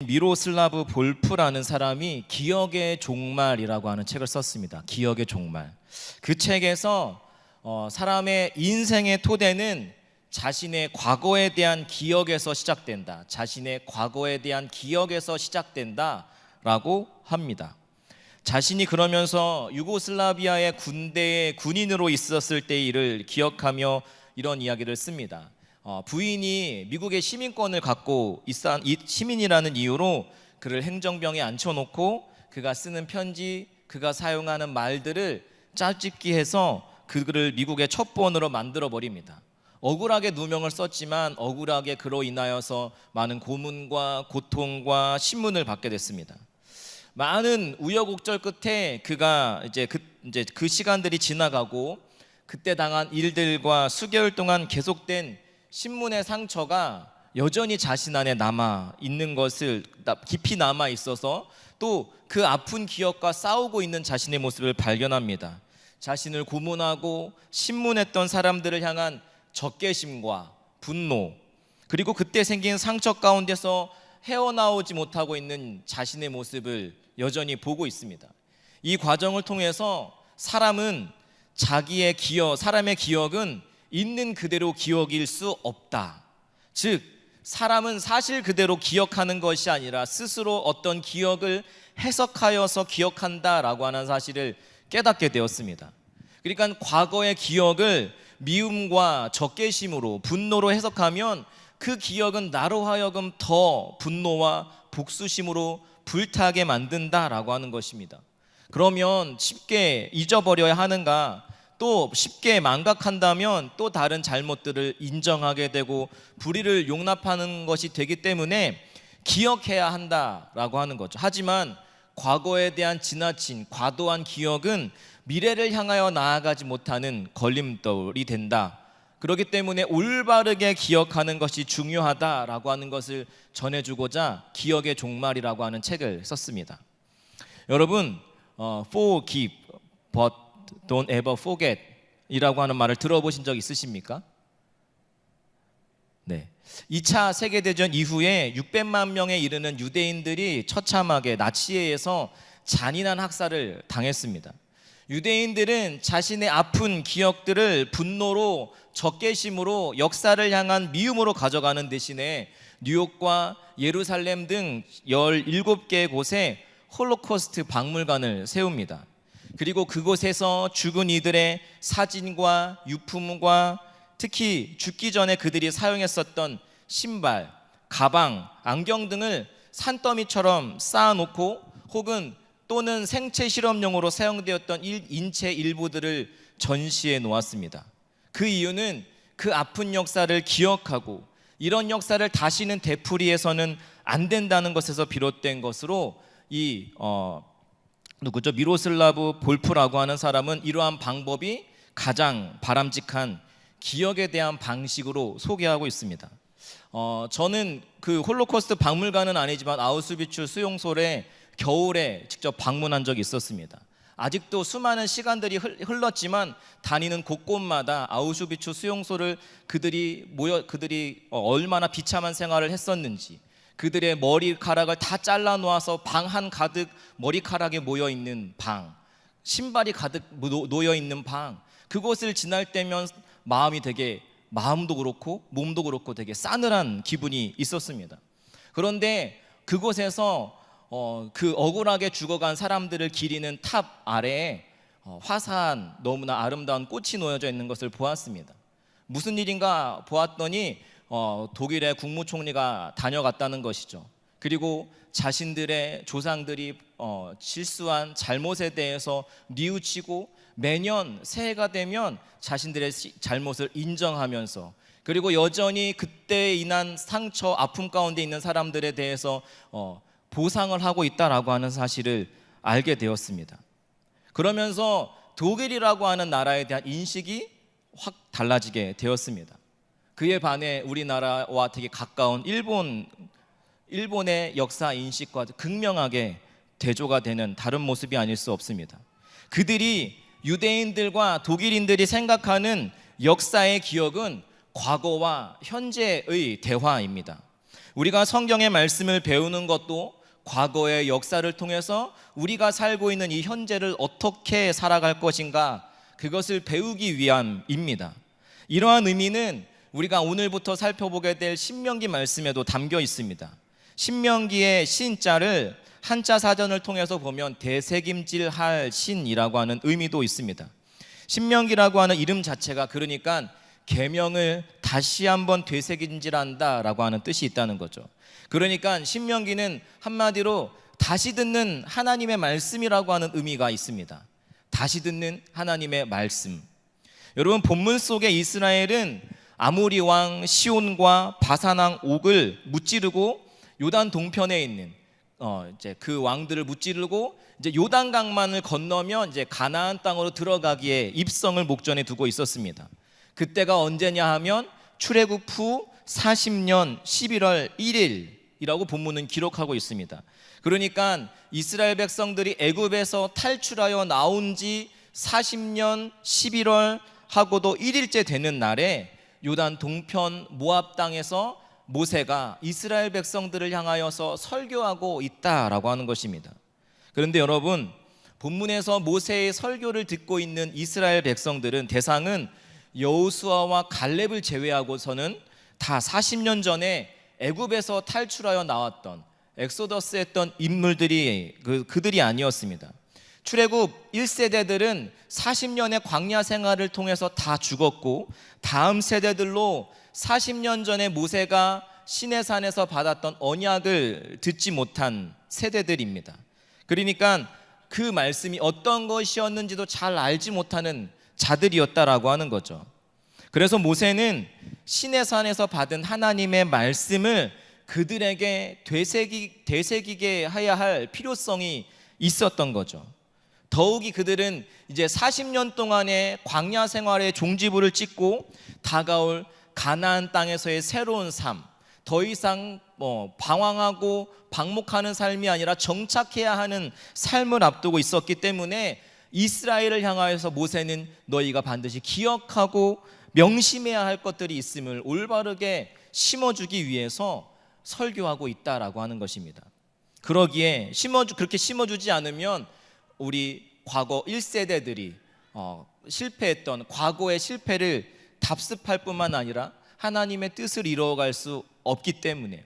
미로슬라브 볼프라는 사람이 기억의 종말이라고 하는 책을 썼습니다. 기억의 종말. 그 책에서 사람의 인생의 토대는 자신의 과거에 대한 기억에서 시작된다. 자신의 과거에 대한 기억에서 시작된다라고 합니다. 자신이 그러면서 유고슬라비아의 군대에 군인으로 있었을 때의 일을 기억하며 이런 이야기를 씁니다. 부인이 미국의 시민권을 갖고 있어 시민이라는 이유로 그를 행정병에 앉혀놓고 그가 쓰는 편지, 그가 사용하는 말들을 짜집기해서 그를 미국의 첩보원으로 만들어 버립니다. 억울하게 누명을 썼지만 억울하게 그로 인하여서 많은 고문과 고통과 신문을 받게 됐습니다. 많은 우여곡절 끝에 그가 이제 그 시간들이 지나가고 그때 당한 일들과 수개월 동안 계속된 신문의 상처가 여전히 자신 안에 남아 있는 것을 깊이 남아 있어서 또 그 아픈 기억과 싸우고 있는 자신의 모습을 발견합니다. 자신을 고문하고 신문했던 사람들을 향한 적개심과 분노, 그리고 그때 생긴 상처 가운데서 헤어나오지 못하고 있는 자신의 모습을 여전히 보고 있습니다. 이 과정을 통해서 사람의 기억은 있는 그대로 기억일 수 없다. 즉, 사람은 사실 그대로 기억하는 것이 아니라 스스로 어떤 기억을 해석하여서 기억한다라고 하는 사실을 깨닫게 되었습니다. 그러니까 과거의 기억을 미움과 적개심으로, 분노로 해석하면 그 기억은 나로 하여금 더 분노와 복수심으로 불타게 만든다라고 하는 것입니다. 그러면 쉽게 잊어버려야 하는가? 또 쉽게 망각한다면 또 다른 잘못들을 인정하게 되고 불의를 용납하는 것이 되기 때문에 기억해야 한다라고 하는 거죠. 하지만 과거에 대한 지나친 과도한 기억은 미래를 향하여 나아가지 못하는 걸림돌이 된다. 그렇기 때문에 올바르게 기억하는 것이 중요하다라고 하는 것을 전해주고자 기억의 종말이라고 하는 책을 썼습니다. 여러분, forgive but don't ever forget 이라고 하는 말을 들어보신 적 있으십니까? 네. 2차 세계대전 이후에 600만 명에 이르는 유대인들이 처참하게 나치에 의해서 잔인한 학살을 당했습니다. 유대인들은 자신의 아픈 기억들을 분노로, 적개심으로, 역사를 향한 미움으로 가져가는 대신에 뉴욕과 예루살렘 등 17개의 곳에 홀로코스트 박물관을 세웁니다. 그리고 그곳에서 죽은 이들의 사진과 유품과 특히 죽기 전에 그들이 사용했었던 신발, 가방, 안경 등을 산더미처럼 쌓아놓고 혹은 또는 생체 실험용으로 사용되었던 인체 일부들을 전시해 놓았습니다. 그 이유는 그 아픈 역사를 기억하고 이런 역사를 다시는 되풀이해서는 안 된다는 것에서 비롯된 것으로 미로슬라브 볼프라고 하는 사람은 이러한 방법이 가장 바람직한 기억에 대한 방식으로 소개하고 있습니다. 저는 그 홀로코스트 박물관은 아니지만 아우슈비츠 수용소에 겨울에 직접 방문한 적이 있었습니다. 아직도 수많은 시간들이 흘렀지만 다니는 곳곳마다 아우슈비츠 수용소를 그들이 얼마나 비참한 생활을 했었는지, 그들의 머리카락을 다 잘라 놓아서 방 한 가득 머리카락이 모여 있는 방, 신발이 가득 놓여 있는 방, 그곳을 지날 때면 마음도 그렇고 몸도 그렇고 되게 싸늘한 기분이 있었습니다. 그런데 그곳에서 그 억울하게 죽어간 사람들을 기리는 탑 아래에 화사한 너무나 아름다운 꽃이 놓여져 있는 것을 보았습니다. 무슨 일인가 보았더니 독일의 국무총리가 다녀갔다는 것이죠. 그리고 자신들의 조상들이 실수한 잘못에 대해서 뉘우치고 매년 새해가 되면 자신들의 잘못을 인정하면서 그리고 여전히 그때 인한 상처, 아픔 가운데 있는 사람들에 대해서 보상을 하고 있다라고 하는 사실을 알게 되었습니다. 그러면서 독일이라고 하는 나라에 대한 인식이 확 달라지게 되었습니다. 그에 반해 우리나라와 되게 가까운 일본의 역사 인식과 극명하게 대조가 되는 다른 모습이 아닐 수 없습니다. 그들이 유대인들과 독일인들이 생각하는 역사의 기억은 과거와 현재의 대화입니다. 우리가 성경의 말씀을 배우는 것도 과거의 역사를 통해서 우리가 살고 있는 이 현재를 어떻게 살아갈 것인가, 그것을 배우기 위함입니다. 이러한 의미는 우리가 오늘부터 살펴보게 될 신명기 말씀에도 담겨 있습니다. 신명기의 신자를 한자 사전을 통해서 보면 대새김질할 신이라고 하는 의미도 있습니다. 신명기라고 하는 이름 자체가 그러니까 계명을 다시 한번 되새김질한다라고 하는 뜻이 있다는 거죠. 그러니까 신명기는 한마디로 다시 듣는 하나님의 말씀이라고 하는 의미가 있습니다. 다시 듣는 하나님의 말씀. 여러분, 본문 속에 이스라엘은 아모리 왕 시온과 바산 왕 옥을 무찌르고 요단 동편에 있는 이제 그 왕들을 무찌르고 이제 요단강만을 건너면 이제 가나안 땅으로 들어가기에 입성을 목전에 두고 있었습니다. 그때가 언제냐 하면 출애굽 후 40년 11월 1일이라고 본문은 기록하고 있습니다. 그러니까 이스라엘 백성들이 애굽에서 탈출하여 나온 지 40년 11월 하고도 1일째 되는 날에 요단 동편 모압 땅에서 모세가 이스라엘 백성들을 향하여서 설교하고 있다라고 하는 것입니다. 그런데 여러분, 본문에서 모세의 설교를 듣고 있는 이스라엘 백성들은 대상은 여호수아와 갈렙을 제외하고서는 다 40년 전에 애굽에서 탈출하여 나왔던 엑소더스 했던 인물들이 그들이 아니었습니다. 출애굽 1세대들은 40년의 광야 생활을 통해서 다 죽었고, 다음 세대들로 40년 전에 모세가 시내산에서 받았던 언약을 듣지 못한 세대들입니다. 그러니까 그 말씀이 어떤 것이었는지도 잘 알지 못하는 자들이었다라고 하는 거죠. 그래서 모세는 시내산에서 받은 하나님의 말씀을 그들에게 되새기게 해야 할 필요성이 있었던 거죠. 더욱이 그들은 이제 40년 동안의 광야 생활의 종지부를 찍고 다가올 가나안 땅에서의 새로운 삶, 더 이상 방황하고 방목하는 삶이 아니라 정착해야 하는 삶을 앞두고 있었기 때문에 이스라엘을 향하여서 모세는 너희가 반드시 기억하고 명심해야 할 것들이 있음을 올바르게 심어주기 위해서 설교하고 있다라고 하는 것입니다. 그러기에 그렇게 심어주지 않으면 우리 과거 1세대들이 실패했던 과거의 실패를 답습할 뿐만 아니라 하나님의 뜻을 이루어갈 수 없기 때문에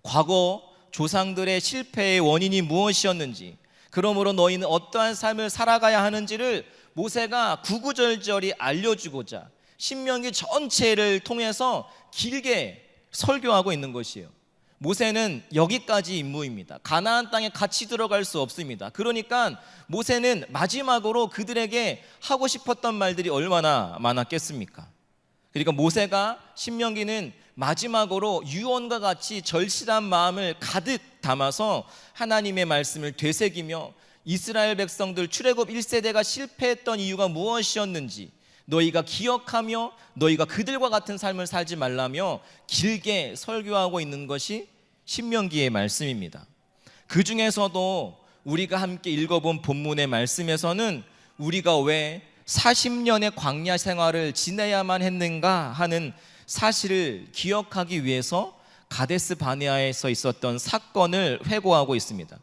과거 조상들의 실패의 원인이 무엇이었는지, 그러므로 너희는 어떠한 삶을 살아가야 하는지를 모세가 구구절절히 알려주고자 신명기 전체를 통해서 길게 설교하고 있는 것이에요. 모세는 여기까지 임무입니다. 가나안 땅에 같이 들어갈 수 없습니다. 그러니까 모세는 마지막으로 그들에게 하고 싶었던 말들이 얼마나 많았겠습니까? 그러니까 모세가 신명기는 마지막으로 유언과 같이 절실한 마음을 가득 담아서 하나님의 말씀을 되새기며 이스라엘 백성들 출애굽 1세대가 실패했던 이유가 무엇이었는지 너희가 기억하며 너희가 그들과 같은 삶을 살지 말라며 길게 설교하고 있는 것이 신명기의 말씀입니다. 그 중에서도 우리가 함께 읽어본 본문의 말씀에서는 우리가 왜 40년의 광야 생활을 지내야만 했는가 하는 사실을 기억하기 위해서 가데스 바네아에서 있었던 사건을 회고하고 있습니다.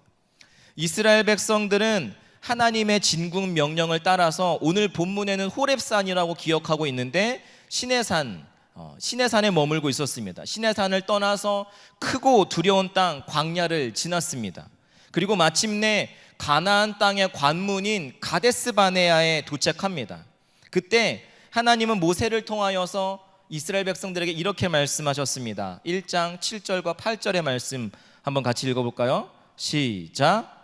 이스라엘 백성들은 하나님의 진국 명령을 따라서 오늘 본문에는 호렙산이라고 기억하고 있는데 시내산에 머물고 있었습니다. 시내산을 떠나서 크고 두려운 땅 광야를 지났습니다. 그리고 마침내 가나안 땅의 관문인 가데스 바네아에 도착합니다. 그때 하나님은 모세를 통하여서 이스라엘 백성들에게 이렇게 말씀하셨습니다. 1장 7절과 8절의 말씀 한번 같이 읽어볼까요? 시작.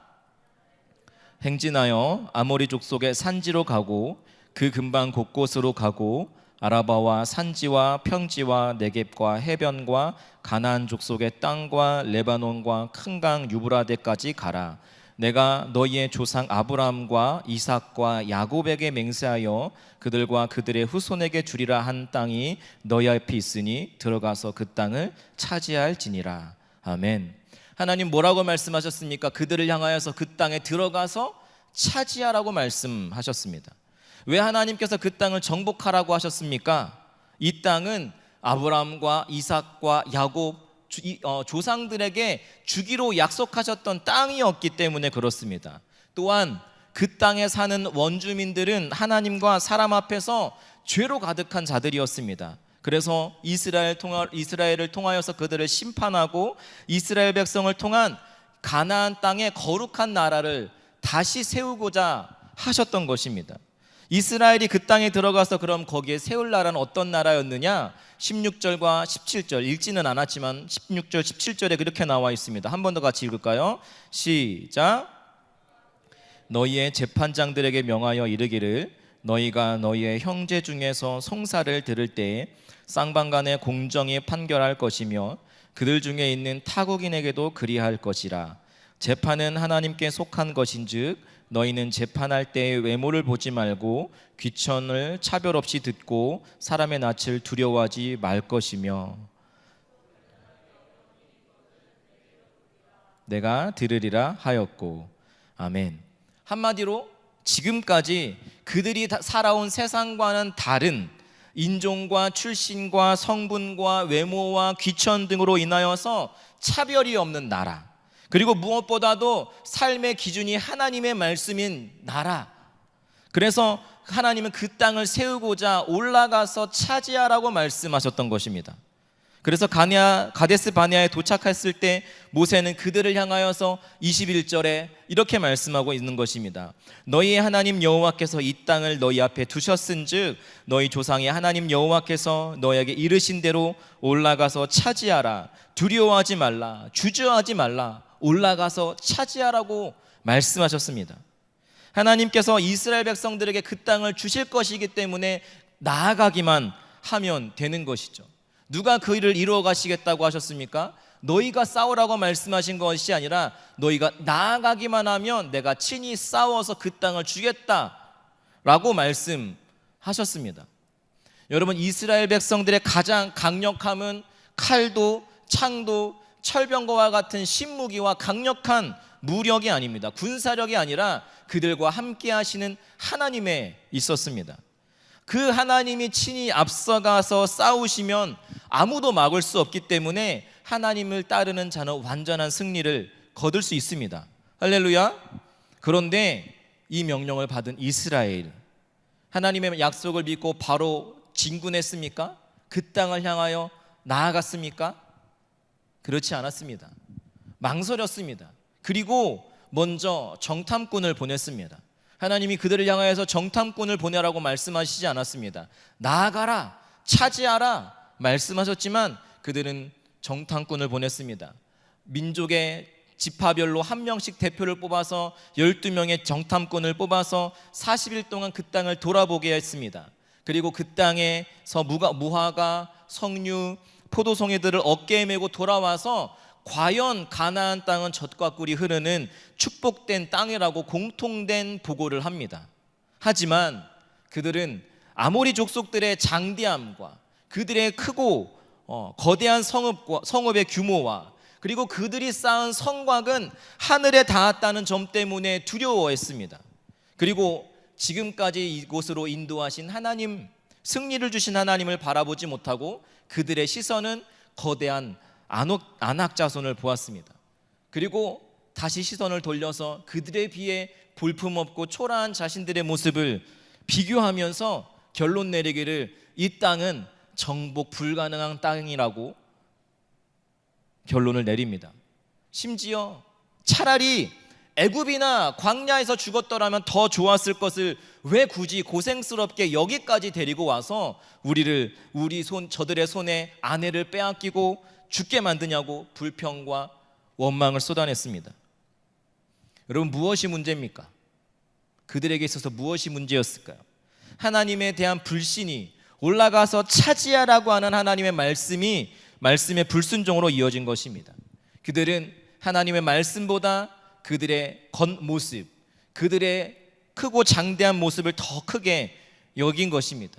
행진하여 아모리 족속의 산지로 가고 그 근방 곳곳으로 가고 아라바와 산지와 평지와 네겝과 해변과 가나안 족속의 땅과 레바논과 큰 강 유브라데까지 가라. 내가 너희의 조상 아브라함과 이삭과 야곱에게 맹세하여 그들과 그들의 후손에게 주리라 한 땅이 너희 앞에 있으니 들어가서 그 땅을 차지할지니라. 아멘. 하나님 뭐라고 말씀하셨습니까? 그들을 향하여서 그 땅에 들어가서 차지하라고 말씀하셨습니다. 왜 하나님께서 그 땅을 정복하라고 하셨습니까? 이 땅은 아브라함과 이삭과 야곱 조상들에게 주기로 약속하셨던 땅이었기 때문에 그렇습니다. 또한 그 땅에 사는 원주민들은 하나님과 사람 앞에서 죄로 가득한 자들이었습니다. 그래서 이스라엘을 통하여서 그들을 심판하고 이스라엘 백성을 통한 가나안 땅의 거룩한 나라를 다시 세우고자 하셨던 것입니다. 이스라엘이 그 땅에 들어가서 그럼 거기에 세울 나라는 어떤 나라였느냐? 16절과 17절 읽지는 않았지만 16절 17절에 그렇게 나와 있습니다. 한 번 더 같이 읽을까요? 시작. 너희의 재판장들에게 명하여 이르기를 너희가 너희의 형제 중에서 송사를 들을 때에 쌍방간에 공정히 판결할 것이며 그들 중에 있는 타국인에게도 그리할 것이라. 재판은 하나님께 속한 것인즉 너희는 재판할 때의 외모를 보지 말고 귀천을 차별 없이 듣고 사람의 낯을 두려워하지 말 것이며 내가 들으리라 하였고. 아멘. 한마디로 지금까지 그들이 살아온 세상과는 다른 인종과 출신과 성분과 외모와 귀천 등으로 인하여서 차별이 없는 나라, 그리고 무엇보다도 삶의 기준이 하나님의 말씀인 나라. 그래서 하나님은 그 땅을 세우고자 올라가서 차지하라고 말씀하셨던 것입니다. 그래서 가데스 바네아에 도착했을 때 모세는 그들을 향하여서 21절에 이렇게 말씀하고 있는 것입니다. 너희의 하나님 여호와께서 이 땅을 너희 앞에 두셨은즉 너희 조상의 하나님 여호와께서 너희에게 이르신 대로 올라가서 차지하라. 두려워하지 말라. 주저하지 말라. 올라가서 차지하라고 말씀하셨습니다. 하나님께서 이스라엘 백성들에게 그 땅을 주실 것이기 때문에 나아가기만 하면 되는 것이죠. 누가 그 일을 이루어 가시겠다고 하셨습니까? 너희가 싸우라고 말씀하신 것이 아니라 너희가 나아가기만 하면 내가 친히 싸워서 그 땅을 주겠다라고 말씀하셨습니다. 여러분, 이스라엘 백성들의 가장 강력함은 칼도 창도 철병거와 같은 신무기와 강력한 무력이 아닙니다. 군사력이 아니라 그들과 함께 하시는 하나님에 있었습니다. 그 하나님이 친히 앞서가서 싸우시면 아무도 막을 수 없기 때문에 하나님을 따르는 자는 완전한 승리를 거둘 수 있습니다. 할렐루야. 그런데 이 명령을 받은 이스라엘, 하나님의 약속을 믿고 바로 진군했습니까? 그 땅을 향하여 나아갔습니까? 그렇지 않았습니다. 망설였습니다. 그리고 먼저 정탐꾼을 보냈습니다. 하나님이 그들을 향하여서 정탐꾼을 보내라고 말씀하시지 않았습니다. 나아가라, 차지하라 말씀하셨지만 그들은 정탐꾼을 보냈습니다. 민족의 지파별로 한 명씩 대표를 뽑아서 12명의 정탐꾼을 뽑아서 40일 동안 그 땅을 돌아보게 했습니다. 그리고 그 땅에서 무화과, 석류, 포도송이들을 어깨에 메고 돌아와서 과연 가나안 땅은 젖과 꿀이 흐르는 축복된 땅이라고 공통된 보고를 합니다. 하지만 그들은 아모리 족속들의 장대함과 그들의 크고 거대한 성읍의 규모와 그리고 그들이 쌓은 성곽은 하늘에 닿았다는 점 때문에 두려워했습니다. 그리고 지금까지 이곳으로 인도하신 하나님, 승리를 주신 하나님을 바라보지 못하고 그들의 시선은 거대한 아낙 자손을 보았습니다. 그리고 다시 시선을 돌려서 그들에 비해 볼품없고 초라한 자신들의 모습을 비교하면서 결론 내리기를 이 땅은 정복 불가능한 땅이라고 결론을 내립니다. 심지어 차라리 애굽이나 광야에서 죽었더라면 더 좋았을 것을 왜 굳이 고생스럽게 여기까지 데리고 와서 저들의 손에 아내를 빼앗기고 죽게 만드냐고 불평과 원망을 쏟아냈습니다. 여러분, 무엇이 문제입니까? 그들에게 있어서 무엇이 문제였을까요? 하나님에 대한 불신이, 올라가서 차지하라고 하는 하나님의 말씀의 불순종으로 이어진 것입니다. 그들은 하나님의 말씀보다 그들의 겉모습, 그들의 크고 장대한 모습을 더 크게 여긴 것입니다.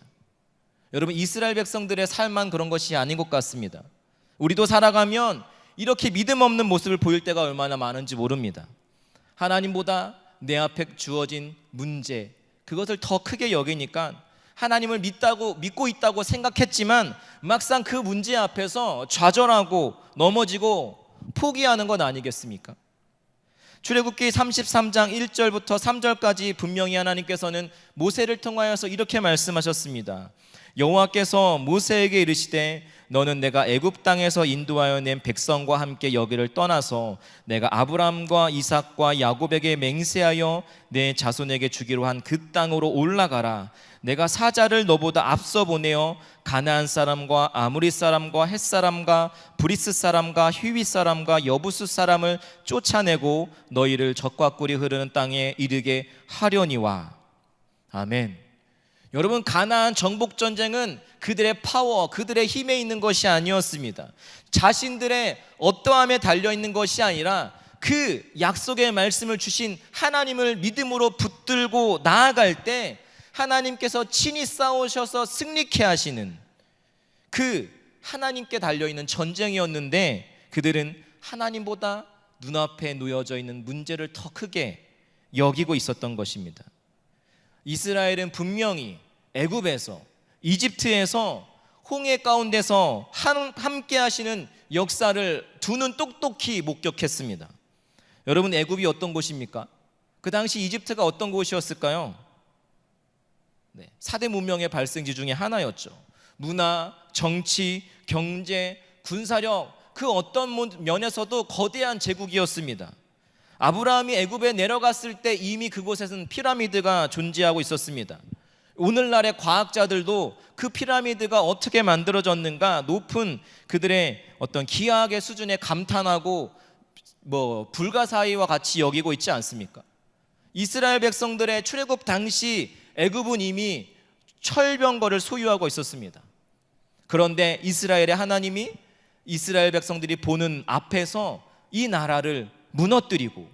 여러분, 이스라엘 백성들의 삶만 그런 것이 아닌 것 같습니다. 우리도 살아가면 이렇게 믿음 없는 모습을 보일 때가 얼마나 많은지 모릅니다. 하나님보다 내 앞에 주어진 문제, 그것을 더 크게 여기니까 하나님을 믿고 있다고 생각했지만 막상 그 문제 앞에서 좌절하고 넘어지고 포기하는 건 아니겠습니까? 출애굽기 33장 1절부터 3절까지 분명히 하나님께서는 모세를 통하여서 이렇게 말씀하셨습니다. 여호와께서 모세에게 이르시되 너는 내가 애굽 땅에서 인도하여 낸 백성과 함께 여기를 떠나서 내가 아브람과 이삭과 야곱에게 맹세하여 내 자손에게 주기로 한 그 땅으로 올라가라. 내가 사자를 너보다 앞서 보내어 가나안 사람과 아무리 사람과 헷 사람과 브리스 사람과 히윗 사람과 여부수 사람을 쫓아내고 너희를 적과 꿀이 흐르는 땅에 이르게 하려니와. 아멘. 여러분, 가나안 정복 전쟁은 그들의 파워, 그들의 힘에 있는 것이 아니었습니다. 자신들의 어떠함에 달려 있는 것이 아니라 그 약속의 말씀을 주신 하나님을 믿음으로 붙들고 나아갈 때 하나님께서 친히 싸우셔서 승리케 하시는 그 하나님께 달려있는 전쟁이었는데, 그들은 하나님보다 눈앞에 놓여져 있는 문제를 더 크게 여기고 있었던 것입니다. 이스라엘은 분명히 애굽에서, 이집트에서, 홍해 가운데서 함께 하시는 역사를 두 눈 똑똑히 목격했습니다. 여러분, 애굽이 어떤 곳입니까? 그 당시 이집트가 어떤 곳이었을까요? 4대 문명의 발생지 중에 하나였죠. 문화, 정치, 경제, 군사력, 그 어떤 면에서도 거대한 제국이었습니다. 아브라함이 애굽에 내려갔을 때 이미 그곳에서는 피라미드가 존재하고 있었습니다. 오늘날의 과학자들도 그 피라미드가 어떻게 만들어졌는가 높은 그들의 어떤 기하학의 수준에 감탄하고 불가사의와 같이 여기고 있지 않습니까? 이스라엘 백성들의 출애굽 당시 애굽은 이미 철병거를 소유하고 있었습니다. 그런데 이스라엘의 하나님이 이스라엘 백성들이 보는 앞에서 이 나라를 무너뜨리고,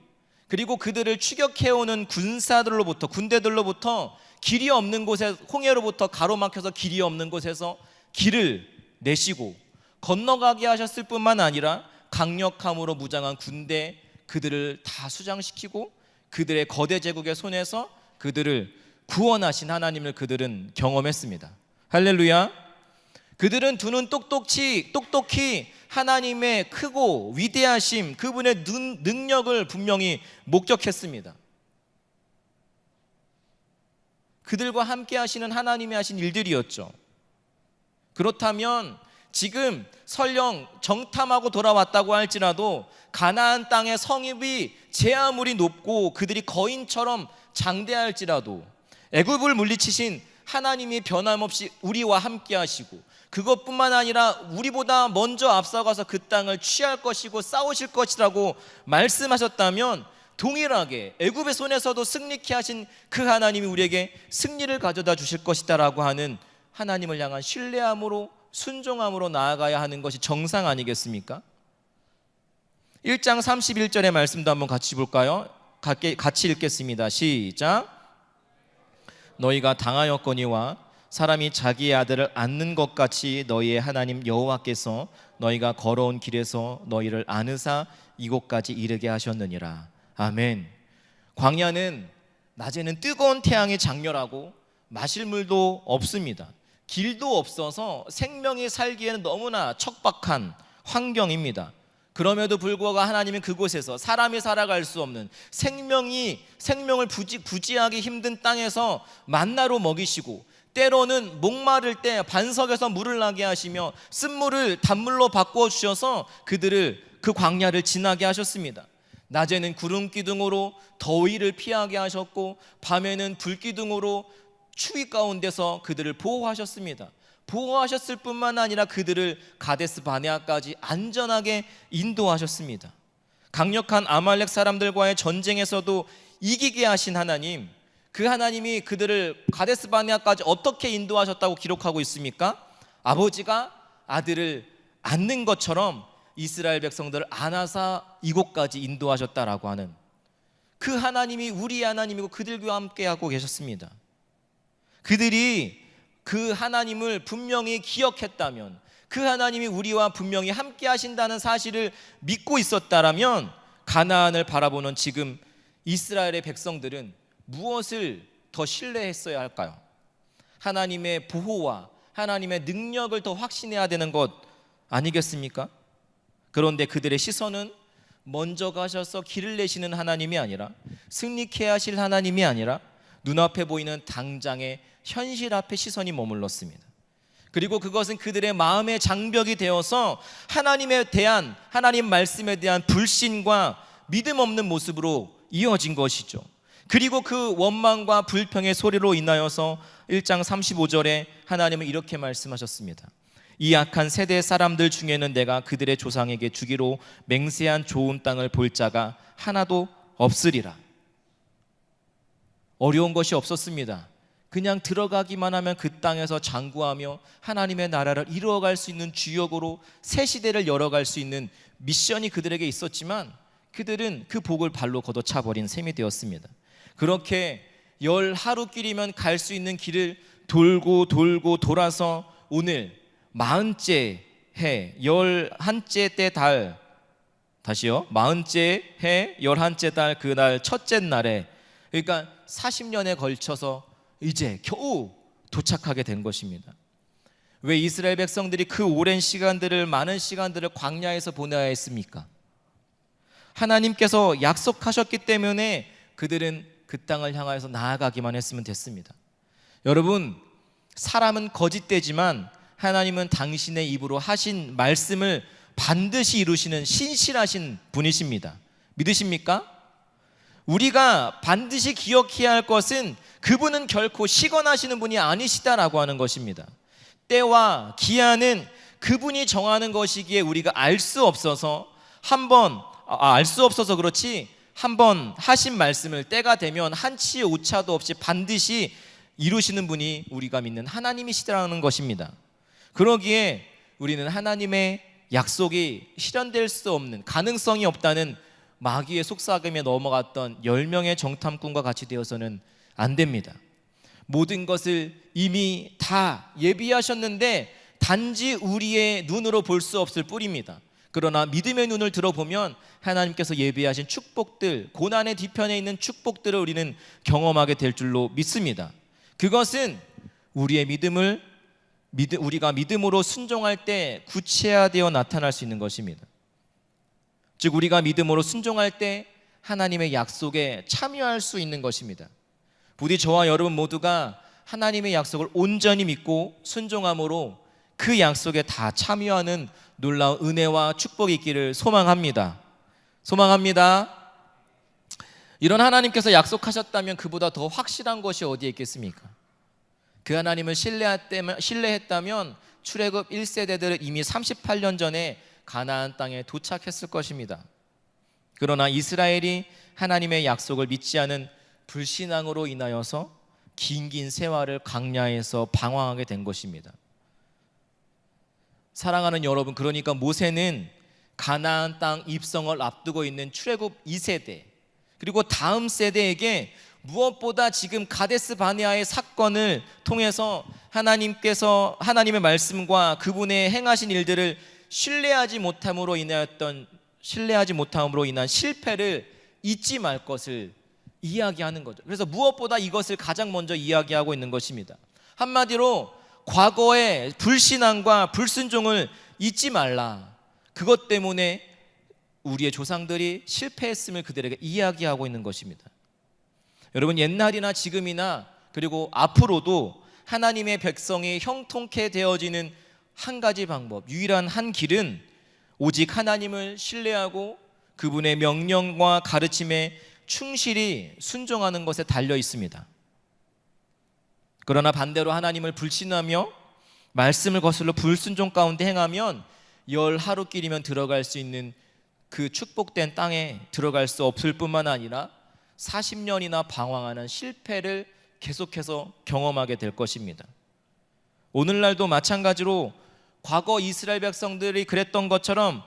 그리고 그들을 추격해오는 군대들로부터 길이 없는 곳에, 홍해로부터 가로막혀서 길이 없는 곳에서 길을 내시고 건너가게 하셨을 뿐만 아니라 강력함으로 무장한 군대, 그들을 다 수장시키고 그들의 거대 제국의 손에서 그들을 구원하신 하나님을 그들은 경험했습니다. 할렐루야. 그들은 두 눈 똑똑히 하나님의 크고 위대하심, 그분의 능력을 분명히 목격했습니다. 그들과 함께 하시는 하나님이 하신 일들이었죠. 그렇다면 지금 설령 정탐하고 돌아왔다고 할지라도 가나안 땅의 성읍이 제 아무리 높고 그들이 거인처럼 장대할지라도 애굽을 물리치신 하나님이 변함없이 우리와 함께 하시고, 그것뿐만 아니라 우리보다 먼저 앞서가서 그 땅을 취할 것이고 싸우실 것이라고 말씀하셨다면, 동일하게 애굽의 손에서도 승리케 하신 그 하나님이 우리에게 승리를 가져다 주실 것이다라고 하는 하나님을 향한 신뢰함으로, 순종함으로 나아가야 하는 것이 정상 아니겠습니까? 1장 31절의 말씀도 한번 같이 볼까요? 같이 읽겠습니다. 시작. 너희가 당하였거니와 사람이 자기의 아들을 안는 것 같이 너희의 하나님 여호와께서 너희가 걸어온 길에서 너희를 안으사 이곳까지 이르게 하셨느니라. 아멘. 광야는 낮에는 뜨거운 태양이 장렬하고 마실 물도 없습니다. 길도 없어서 생명이 살기에는 너무나 척박한 환경입니다. 그럼에도 불구하고 하나님은 그곳에서 사람이 살아갈 수 없는 생명을 구지하기 힘든 땅에서 만나로 먹이시고, 때로는 목마를 때 반석에서 물을 나게 하시며 쓴물을 단물로 바꾸어 주셔서 그들을 그 광야를 지나게 하셨습니다. 낮에는 구름 기둥으로 더위를 피하게 하셨고, 밤에는 불 기둥으로 추위 가운데서 그들을 보호하셨습니다. 보호하셨을 뿐만 아니라 그들을 가데스 바네아까지 안전하게 인도하셨습니다. 강력한 아말렉 사람들과의 전쟁에서도 이기게 하신 하나님, 그 하나님이 그들을 가데스 바네아까지 어떻게 인도하셨다고 기록하고 있습니까? 아버지가 아들을 안는 것처럼 이스라엘 백성들을 안아사 이곳까지 인도하셨다라고 하는 그 하나님이 우리의 하나님이고 그들과 함께하고 계셨습니다. 그들이 그 하나님을 분명히 기억했다면, 그 하나님이 우리와 분명히 함께 하신다는 사실을 믿고 있었다라면, 가나안을 바라보는 지금 이스라엘의 백성들은 무엇을 더 신뢰했어야 할까요? 하나님의 보호와 하나님의 능력을 더 확신해야 되는 것 아니겠습니까? 그런데 그들의 시선은 먼저 가셔서 길을 내시는 하나님이 아니라, 승리케 하실 하나님이 아니라 눈앞에 보이는 당장의 현실 앞에 시선이 머물렀습니다. 그리고 그것은 그들의 마음의 장벽이 되어서 하나님에 대한, 하나님 말씀에 대한 불신과 믿음 없는 모습으로 이어진 것이죠. 그리고 그 원망과 불평의 소리로 인하여서 1장 35절에 하나님은 이렇게 말씀하셨습니다. 이 악한 세대 사람들 중에는 내가 그들의 조상에게 주기로 맹세한 좋은 땅을 볼 자가 하나도 없으리라. 어려운 것이 없었습니다. 그냥 들어가기만 하면 그 땅에서 장구하며 하나님의 나라를 이루어갈 수 있는 주역으로 새 시대를 열어갈 수 있는 미션이 그들에게 있었지만 그들은 그 복을 발로 걷어차버린 셈이 되었습니다. 그렇게 열 하루길이면 갈 수 있는 길을 돌고 돌고 돌아서 오늘 40째 해 11째 때 달, 다시요, 40째 해 11째 달 그날 첫째 날에, 그러니까 40년에 걸쳐서 이제 겨우 도착하게 된 것입니다. 왜 이스라엘 백성들이 그 오랜 시간들을, 많은 시간들을 광야에서 보내야 했습니까? 하나님께서 약속하셨기 때문에 그들은 그 땅을 향하여서 나아가기만 했으면 됐습니다. 여러분, 사람은 거짓되지만 하나님은 당신의 입으로 하신 말씀을 반드시 이루시는 신실하신 분이십니다. 믿으십니까? 우리가 반드시 기억해야 할 것은 그분은 결코 시건하시는 분이 아니시다라고 하는 것입니다. 때와 기한은 그분이 정하는 것이기에 우리가 알 수 없어서 그렇지, 한번 하신 말씀을 때가 되면 한치의 오차도 없이 반드시 이루시는 분이 우리가 믿는 하나님이시라는 것입니다. 그러기에 우리는 하나님의 약속이 실현될 수 없는, 가능성이 없다는 마귀의 속삭임에 넘어갔던 10명의 정탐꾼과 같이 되어서는 안 됩니다. 모든 것을 이미 다 예비하셨는데 단지 우리의 눈으로 볼 수 없을 뿐입니다. 그러나 믿음의 눈을 들어보면 하나님께서 예비하신 축복들, 고난의 뒤편에 있는 축복들을 우리는 경험하게 될 줄로 믿습니다. 그것은 우리가 믿음으로 순종할 때 구체화되어 나타날 수 있는 것입니다. 즉, 우리가 믿음으로 순종할 때 하나님의 약속에 참여할 수 있는 것입니다. 부디 저와 여러분 모두가 하나님의 약속을 온전히 믿고 순종함으로 그 약속에 다 참여하는 놀라운 은혜와 축복이 있기를 소망합니다. 이런 하나님께서 약속하셨다면 그보다 더 확실한 것이 어디에 있겠습니까? 그 하나님을 신뢰했다면 출애굽 1세대들은 이미 38년 전에 가나안 땅에 도착했을 것입니다. 그러나 이스라엘이 하나님의 약속을 믿지 않은 불신앙으로 인하여서 긴 세월을 광야에서 방황하게 된 것입니다. 사랑하는 여러분, 그러니까 모세는 가나안 땅 입성을 앞두고 있는 출애굽 2세대, 그리고 다음 세대에게 무엇보다 지금 가데스 바네아의 사건을 통해서 하나님의 말씀과 그분의 행하신 일들을 신뢰하지 못함으로 인한 실패를 잊지 말 것을 이야기하는 거죠. 그래서 무엇보다 이것을 가장 먼저 이야기하고 있는 것입니다. 한마디로 과거의 불신앙과 불순종을 잊지 말라. 그것 때문에 우리의 조상들이 실패했음을 그들에게 이야기하고 있는 것입니다. 여러분, 옛날이나 지금이나 그리고 앞으로도 하나님의 백성이 형통케 되어지는 한 가지 방법, 유일한 한 길은 오직 하나님을 신뢰하고 그분의 명령과 가르침에 충실히 순종하는 것에 달려 있습니다. 그러나 반대로 하나님을 불신하며 말씀을 거슬러 불순종 가운데 행하면 열 하루길이면 들어갈 수 있는 그 축복된 땅에 들어갈 수 없을 뿐만 아니라 40년이나 방황하는 실패를 계속해서 경험하게 될 것입니다. 오늘날도 마찬가지로 과거 이스라엘 백성들이 그랬던 것처럼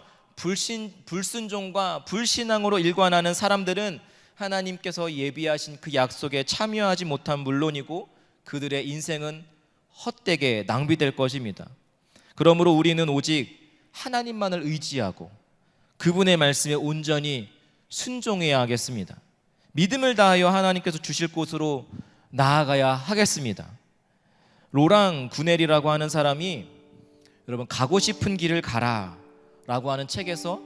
불순종과 불신앙으로 일관하는 사람들은 하나님께서 예비하신 그 약속에 참여하지 못한 물론이고 그들의 인생은 헛되게 낭비될 것입니다. 그러므로 우리는 오직 하나님만을 의지하고 그분의 말씀에 온전히 순종해야 하겠습니다. 믿음을 다하여 하나님께서 주실 곳으로 나아가야 하겠습니다. 로랑 구넬이라고 하는 사람이 여러분 가고 싶은 길을 가라 라고 하는 책에서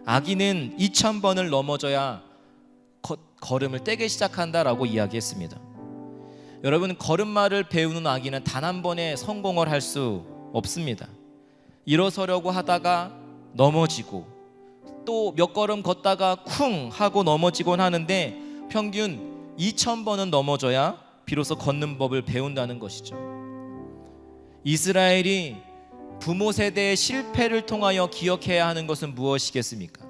아기는 2000번을 넘어져야 걸음을 떼기 시작한다라고 이야기했습니다. 여러분, 걸음마를 배우는 아기는 단 한 번에 성공을 할 수 없습니다. 일어서려고 하다가 넘어지고 또 몇 걸음 걷다가 쿵 하고 넘어지곤 하는데 평균 2000번은 넘어져야 비로소 걷는 법을 배운다는 것이죠. 이스라엘이 부모 세대의 실패를 통하여 기억해야 하는 것은 무엇이겠습니까?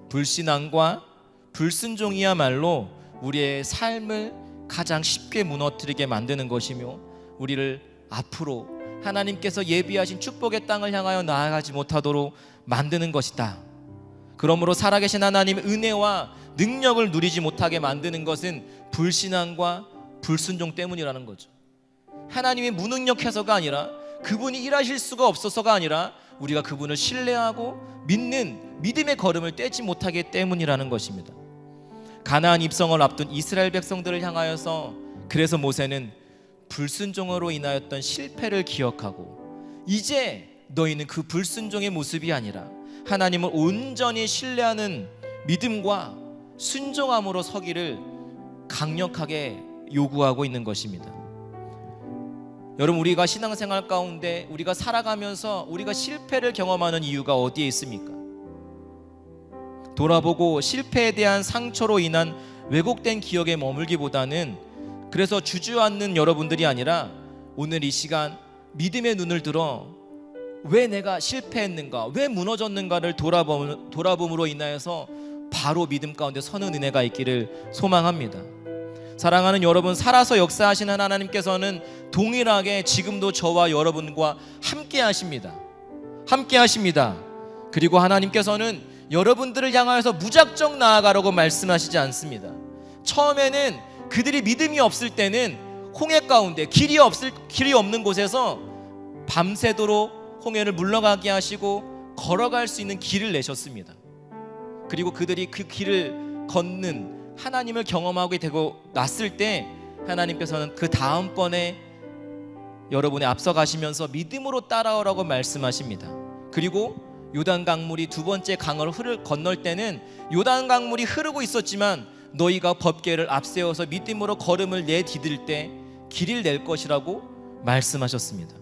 불신앙과 불순종이야말로 우리의 삶을 가장 쉽게 무너뜨리게 만드는 것이며 우리를 앞으로 하나님께서 예비하신 축복의 땅을 향하여 나아가지 못하도록 만드는 것이다. 그러므로 살아계신 하나님의 은혜와 능력을 누리지 못하게 만드는 것은 불신앙과 불순종 때문이라는 거죠. 하나님이 무능력해서가 아니라 그분이 일하실 수가 없어서가 아니라 우리가 그분을 신뢰하고 믿는 믿음의 걸음을 떼지 못하기 때문이라는 것입니다. 가나안 입성을 앞둔 이스라엘 백성들을 향하여서 그래서 모세는 불순종으로 인하였던 실패를 기억하고 이제 너희는 그 불순종의 모습이 아니라 하나님을 온전히 신뢰하는 믿음과 순종함으로 서기를 강력하게 요구하고 있는 것입니다. 여러분, 우리가 신앙생활 가운데 우리가 살아가면서 우리가 실패를 경험하는 이유가 어디에 있습니까? 돌아보고 실패에 대한 상처로 인한 왜곡된 기억에 머물기보다는 그래서 주저앉는 여러분들이 아니라 오늘 이 시간 믿음의 눈을 들어 왜 내가 실패했는가, 왜 무너졌는가를 돌아봄으로 인하여서 바로 믿음 가운데 서는 은혜가 있기를 소망합니다. 사랑하는 여러분, 살아서 역사하시는 하나님께서는 동일하게 지금도 저와 여러분과 함께 하십니다. 함께 하십니다. 그리고 하나님께서는 여러분들을 향하여서 무작정 나아가라고 말씀하시지 않습니다. 처음에는 그들이 믿음이 없을 때는 홍해 가운데 길이 없는 곳에서 밤새도록 홍해를 물러가게 하시고 걸어갈 수 있는 길을 내셨습니다. 그리고 그들이 그 길을 걷는 하나님을 경험하게 되고 났을 때 하나님께서는 그 다음번에 여러분의 앞서 가시면서 믿음으로 따라오라고 말씀하십니다. 그리고 요단 강물이 두 번째 강을 건널 때는 요단 강물이 흐르고 있었지만 너희가 법궤를 앞세워서 믿음으로 걸음을 내디딜 때 길을 낼 것이라고 말씀하셨습니다.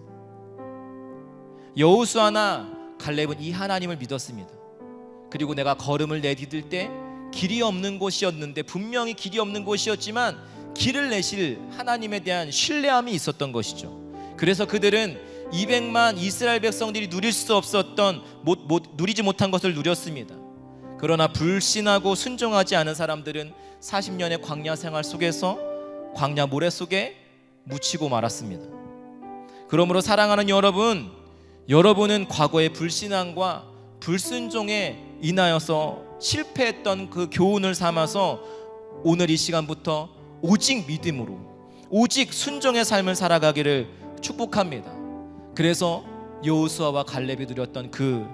여호수아나 갈렙은 이 하나님을 믿었습니다. 그리고 내가 걸음을 내디딜 때 길이 없는 곳이었는데 분명히 길이 없는 곳이었지만 길을 내실 하나님에 대한 신뢰함이 있었던 것이죠. 그래서 그들은 200만 이스라엘 백성들이 누릴 수 없었던 누리지 못한 것을 누렸습니다. 그러나 불신하고 순종하지 않은 사람들은 40년의 광야 생활 속에서 광야 모래 속에 묻히고 말았습니다. 그러므로 사랑하는 여러분, 여러분은 과거의 불신앙과 불순종에 인하여서 실패했던 그 교훈을 삼아서 오늘 이 시간부터 오직 믿음으로 오직 순종의 삶을 살아가기를 축복합니다. 그래서 여호수아와 갈렙이 누렸던 그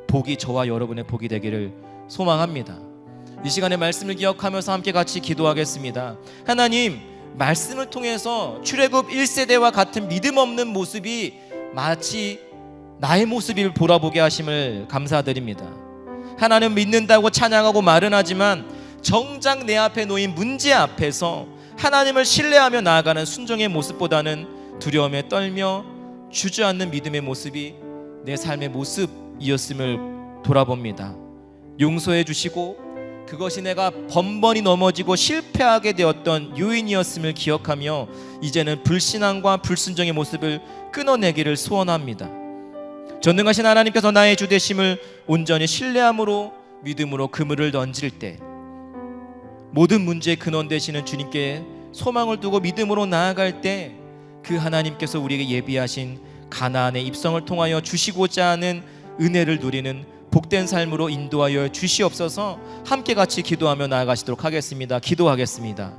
복이 저와 여러분의 복이 되기를 소망합니다. 이 시간에 말씀을 기억하면서 함께 같이 기도하겠습니다. 하나님, 말씀을 통해서 출애굽 1세대와 같은 믿음 없는 모습이 마치 나의 모습을 돌아보게 하심을 감사드립니다. 하나님 믿는다고 찬양하고 말은 하지만 정작 내 앞에 놓인 문제 앞에서 하나님을 신뢰하며 나아가는 순종의 모습보다는 두려움에 떨며 주저앉는 믿음의 모습이 내 삶의 모습이었음을 돌아봅니다. 용서해 주시고 그것이 내가 번번이 넘어지고 실패하게 되었던 요인이었음을 기억하며 이제는 불신앙과 불순종의 모습을 끊어내기를 소원합니다. 전능하신 하나님께서 나의 주 되심을 온전히 신뢰함으로 믿음으로 그물을 던질 때 모든 문제의 근원 되시는 주님께 소망을 두고 믿음으로 나아갈 때 그 하나님께서 우리에게 예비하신 가나안의 입성을 통하여 주시고자 하는 은혜를 누리는 복된 삶으로 인도하여 주시옵소서. 함께 같이 기도하며 나아가시도록 하겠습니다. 기도하겠습니다.